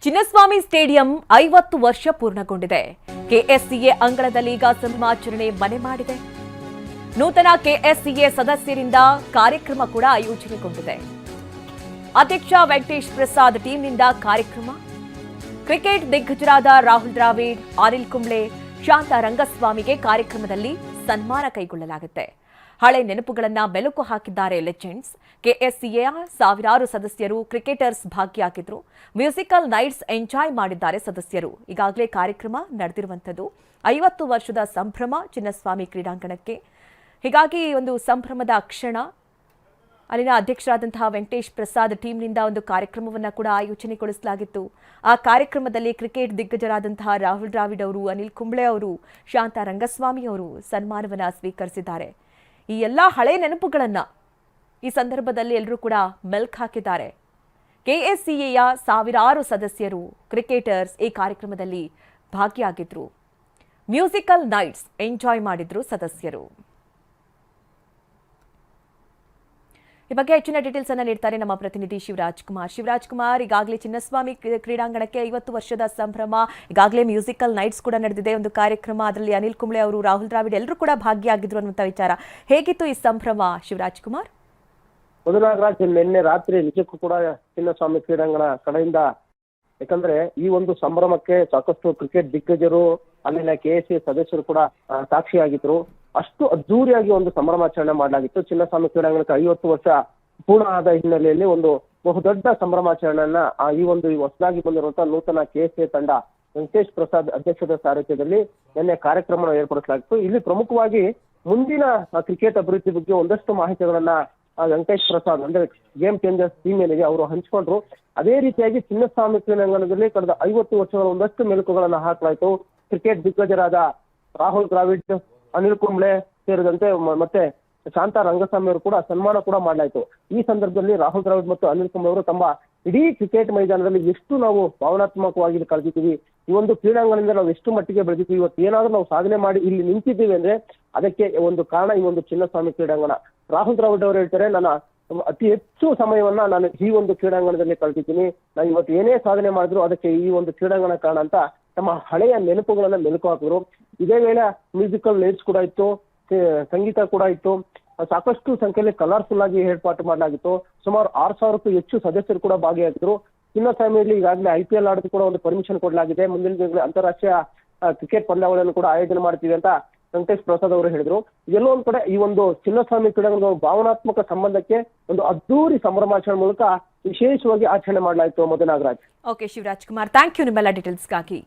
Chinnaswamy stadium 50 ವರ್ಷ ಪೂರ್ಣಗೊಂಡಿದೆ. KSCA ಅಂಗಳದಲ್ಲಿ ಈಗ ಸಂಭ್ರಮಾಚರಣೆ ಮನೆ ಮಾಡಿದೆ. ನೂತನ ಕೆಎಸ್ಸಿಎ ಸದಸ್ಯರಿಂದ ಕಾರ್ಯಕ್ರಮ ಕೂಡ ಆಯೋಜನೆಗೊಂಡಿದೆ. ಅಧ್ಯಕ್ಷ ವೆಂಕಟೇಶ್ ಪ್ರಸಾದ್ ಟೀಮ್ನಿಂದ ಕಾರ್ಯಕ್ರಮ. ಕ್ರಿಕೆಟ್ ದಿಗ್ಗಜರಾದ ರಾಹುಲ್ ದ್ರಾವಿಡ್, ಅನಿಲ್ ಕುಂಬ್ಳೆ, ಶಾಂತ ರಂಗಸ್ವಾಮಿಗೆ ಕಾರ್ಯಕ್ರಮದಲ್ಲಿ ಸನ್ಮಾನ ಕೈಗೊಳ್ಳಲಾಗುತ್ತೆ. ಹಳೆ ನೆನಪುಗಳನ್ನ ಮೆಲುಕು ಹಾಕಿದ್ದಾರೆ ಲೆಜೆಂಡ್ಸ್. ಕೆಎಸ್ಸಿಎಯ ಸಾವಿರಾರು ಸದಸ್ಯರು, ಕ್ರಿಕೆಟರ್ಸ್ ಭಾಗಿಯಾಗಿದ್ರು. ಮ್ಯೂಸಿಕಲ್ ನೈಟ್ಸ್ ಎಂಜಾಯ್ ಮಾಡಿದ್ದಾರೆ ಸದಸ್ಯರು. ಈಗಾಗಲೇ ಕಾರ್ಯಕ್ರಮ ನಡೆದಿರುವಂಥದ್ದು. 50 ವರ್ಷದ ಸಂಭ್ರಮ ಚಿನ್ನಸ್ವಾಮಿ ಕ್ರೀಡಾಂಗಣಕ್ಕೆ. ಹೀಗಾಗಿ ಒಂದು ಸಂಭ್ರಮದ ಕ್ಷಣ. ಅಲ್ಲಿನ ಅಧ್ಯಕ್ಷರಾದಂತಹ ವೆಂಕಟೇಶ್ ಪ್ರಸಾದ್ ಟೀಮ್ನಿಂದ ಒಂದು ಕಾರ್ಯಕ್ರಮವನ್ನು ಕೂಡ ಆಯೋಜನೆಗೊಳಿಸಲಾಗಿತ್ತು. ಆ ಕಾರ್ಯಕ್ರಮದಲ್ಲಿ ಕ್ರಿಕೆಟ್ ದಿಗ್ಗಜರಾದಂತಹ ರಾಹುಲ್ ದ್ರಾವಿಡ್ ಅವರು, ಅನಿಲ್ ಕುಂಬ್ಳೆ ಅವರು, ಶಾಂತ ರಂಗಸ್ವಾಮಿ ಅವರು ಸನ್ಮಾನವನ್ನು ಸ್ವೀಕರಿಸಿದ್ದಾರೆ. ಈ ಎಲ್ಲ ಹಳೆ ನೆನಪುಗಳನ್ನ ಈ ಸಂದರ್ಭದಲ್ಲಿ ಎಲ್ಲರೂ ಕೂಡ ಮೆಲ್ಕ್ ಹಾಕಿದ್ದಾರೆ. ಕೆಎಸ್ಸಿಎಯ ಸಾವಿರಾರು ಸದಸ್ಯರು, ಕ್ರಿಕೆಟರ್ಸ್ ಈ ಕಾರ್ಯಕ್ರಮದಲ್ಲಿ ಭಾಗಿಯಾಗಿದ್ರು. ಮ್ಯೂಸಿಕಲ್ ನೈಟ್ಸ್ ಎಂಜಾಯ್ ಮಾಡಿದ್ರು ಸದಸ್ಯರು. ಈ ಬಗ್ಗೆ ಹೆಚ್ಚಿನ ಡೀಟೇಲ್ಸ್ ಅನ್ನ ನೀಡ್ತಾರೆ ನಮ್ಮ ಪ್ರತಿನಿಧಿ ಶಿವರಾಜ್ ಕುಮಾರ್. ಈಗಾಗಲೇ ಚಿನ್ನಸ್ವಾಮಿ ಕ್ರೀಡಾಂಗಣಕ್ಕೆ 50 ವರ್ಷದ ಸಂಭ್ರಮ. ಈಗಾಗಲೇ ಮ್ಯೂಸಿಕಲ್ ನೈಟ್ಸ್ ಕೂಡ ನಡೆದಿದೆ, ಒಂದು ಕಾರ್ಯಕ್ರಮ. ಅದರಲ್ಲಿ ಅನಿಲ್ ಕುಂಬ್ಳೆ ಅವರು, ರಾಹುಲ್ ದ್ರಾವಿಡ್ ಎಲ್ಲರೂ ಕೂಡ ಭಾಗಿಯಾಗಿದ್ರು ಅನ್ನುವಂಥ ವಿಚಾರ. ಹೇಗಿತ್ತು ಈ ಸಂಭ್ರಮ ಶಿವರಾಜ್ ಕುಮಾರ್? ನಾಗರಾಜ್, ನಿನ್ನೆ ರಾತ್ರಿ ನಿಜಕ್ಕೂ ಕೂಡ ಚಿನ್ನಸ್ವಾಮಿ ಕ್ರೀಡಾಂಗಣ ಕಡೆಯಿಂದ, ಯಾಕಂದ್ರೆ ಈ ಒಂದು ಸಂಭ್ರಮಕ್ಕೆ ಸಾಕಷ್ಟು ಕ್ರಿಕೆಟ್ ದಿಗ್ಗಜರು, ಅಲ್ಲಿನ ಕೆಎಸ್ಸಿ ಸದಸ್ಯರು ಕೂಡ ಸಾಕ್ಷಿಯಾಗಿದ್ರು. ಅಷ್ಟು ಅದ್ದೂರಿಯಾಗಿ ಒಂದು ಸಂಭ್ರಮಾಚರಣೆ ಮಾಡಲಾಗಿತ್ತು. ಚಿನ್ನಸ್ವಾಮಿ ಕ್ರೀಡಾಂಗಣಕ್ಕೆ 50 ವರ್ಷ ಪೂರ್ಣ ಆದ ಹಿನ್ನೆಲೆಯಲ್ಲಿ ಒಂದು ಬಹುದೊಡ್ಡ ಸಂಭ್ರಮಾಚರಣೆಯನ್ನ ಈ ಹೊಸದಾಗಿ ಬಂದಿರುವಂತಹ ನೂತನ ಕೆಎಸ್ಸಿ ತಂಡ ವೆಂಕಟೇಶ್ ಪ್ರಸಾದ್ ಅಧ್ಯಕ್ಷದ ಸಾರಥ್ಯದಲ್ಲಿ ನಿನ್ನೆ ಕಾರ್ಯಕ್ರಮ ಏರ್ಪಡಿಸಲಾಗಿತ್ತು. ಇಲ್ಲಿ ಪ್ರಮುಖವಾಗಿ ಮುಂದಿನ ಕ್ರಿಕೆಟ್ ಅಭಿವೃದ್ಧಿ ಬಗ್ಗೆ ಒಂದಷ್ಟು ಮಾಹಿತಿಗಳನ್ನ ವೆಂಕಟೇಶ್ ಪ್ರಸಾದ್ ಅಂದ್ರೆ ಗೇಮ್ ಚೇಂಜರ್ಸ್ ಟೀಮ್ ಏನಿದೆ ಅವರು ಹಂಚಿಕೊಂಡ್ರು. ಅದೇ ರೀತಿಯಾಗಿ ಚಿನ್ನಸ್ವಾಮಿ ಕ್ರೀಡಾಂಗಣದಲ್ಲಿ ಕಳೆದ 50 ವರ್ಷಗಳ ಒಂದಷ್ಟು ಮೆಲುಕುಗಳನ್ನ ಹಾಕಲಾಯಿತು. ಕ್ರಿಕೆಟ್ ದಿಗ್ಗಜರಾದ ರಾಹುಲ್ ದ್ರಾವಿಡ್, ಅನಿಲ್ ಕುಂಬ್ಳೆ ಸೇರಿದಂತೆ ಮತ್ತೆ ಶಾಂತ ರಂಗಸ್ವಾಮಿ ಅವರು ಕೂಡ ಸನ್ಮಾನ ಕೂಡ ಮಾಡಲಾಯಿತು. ಈ ಸಂದರ್ಭದಲ್ಲಿ ರಾಹುಲ್ ದ್ರಾವಿಡ್ ಮತ್ತು ಅನಿಲ್ ಕುಂಬ್ಳೆ ಅವರು ತಮ್ಮ ಇಡೀ ಕ್ರಿಕೆಟ್ ಮೈದಾನದಲ್ಲಿ ಎಷ್ಟು ನಾವು ಭಾವನಾತ್ಮಕವಾಗಿ ಕಳೆದಿದ್ದೀವಿ, ಈ ಒಂದು ಕ್ರೀಡಾಂಗಣದಿಂದ ನಾವು ಎಷ್ಟು ಮಟ್ಟಿಗೆ ಬೆಳೆದಿದ್ದೀವಿ, ಇವತ್ತು ಏನಾದ್ರೂ ನಾವು ಸಾಧನೆ ಮಾಡಿ ಇಲ್ಲಿ ನಿಂತಿದ್ದೀವಿ ಅಂದ್ರೆ ಅದಕ್ಕೆ ಒಂದು ಕಾರಣ ಈ ಒಂದು ಚಿನ್ನಸ್ವಾಮಿ ಕ್ರೀಡಾಂಗಣ. ರಾಹುಲ್ ದ್ರಾವಿಡ್ ಅವರು ಹೇಳ್ತಾರೆ, ನನ್ನ ಅತಿ ಹೆಚ್ಚು ಸಮಯವನ್ನ ನಾನು ಈ ಒಂದು ಕ್ರೀಡಾಂಗಣದಲ್ಲಿ ಕಳೆದಿದ್ದೀನಿ. ನಾನು ಇವತ್ತು ಏನೇ ಸಾಧನೆ ಮಾಡಿದ್ರು ಅದಕ್ಕೆ ಈ ಒಂದು ಕ್ರೀಡಾಂಗಣ ಕಾರಣ ಅಂತ ತಮ್ಮ ಹಳೆಯ ನೆನಪುಗಳನ್ನ ಮೆಲುಕು ಹಾಕಿದ್ರು. ಇದೇ ವೇಳೆ ಮ್ಯೂಸಿಕಲ್ ನೈಟ್ಸ್ ಕೂಡ ಇತ್ತು, ಸಂಗೀತ ಕೂಡ ಇತ್ತು. ಸಾಕಷ್ಟು ಸಂಖ್ಯೆಯಲ್ಲಿ ಕಲರ್ಫುಲ್ ಆಗಿ ಏರ್ಪಾಟು ಮಾಡಲಾಗಿತ್ತು. ಸುಮಾರು 6,000ಕ್ಕೂ ಹೆಚ್ಚು ಸದಸ್ಯರು ಕೂಡ ಭಾಗಿಯಾಗಿದ್ರು. ಚಿನ್ನಸ್ವಾಮಿಯಲ್ಲಿ ಈಗಾಗಲೇ IPL ಆಡೋದು ಕೂಡ ಒಂದು ಪರ್ಮಿಷನ್ ಕೊಡಲಾಗಿದೆ. ಮುಂದಿನ ದಿನಗಳಲ್ಲಿ ಅಂತಾರಾಷ್ಟ್ರೀಯ ಕ್ರಿಕೆಟ್ ಪಂದ್ಯಾವಳಿಯನ್ನು ಕೂಡ ಆಯೋಜನೆ ಮಾಡ್ತೀವಿ ಅಂತ ವೆಂಕಟೇಶ್ ಪ್ರಸಾದ್ ಅವರು ಹೇಳಿದ್ರು. ಎಲ್ಲೋ ಒಂದ್ ಕಡೆ ಈ ಒಂದು ಚಿನ್ನಸ್ವಾಮಿ ಕ್ರೀಡಾಂಗಣದ ಭಾವನಾತ್ಮಕ ಸಂಬಂಧಕ್ಕೆ ಒಂದು ಅದ್ದೂರಿ ಸಂಭ್ರಮಾಚರಣೆ ಮೂಲಕ ವಿಶೇಷವಾಗಿ ಆಚರಣೆ ಮಾಡಲಾಯಿತು. Nagaraj. Okay Shivaraj Kumar, thank you ನಿಮ್ಮೆಲ್ಲ ಡೀಟೇಲ್ಸ್ಗಾಗಿ.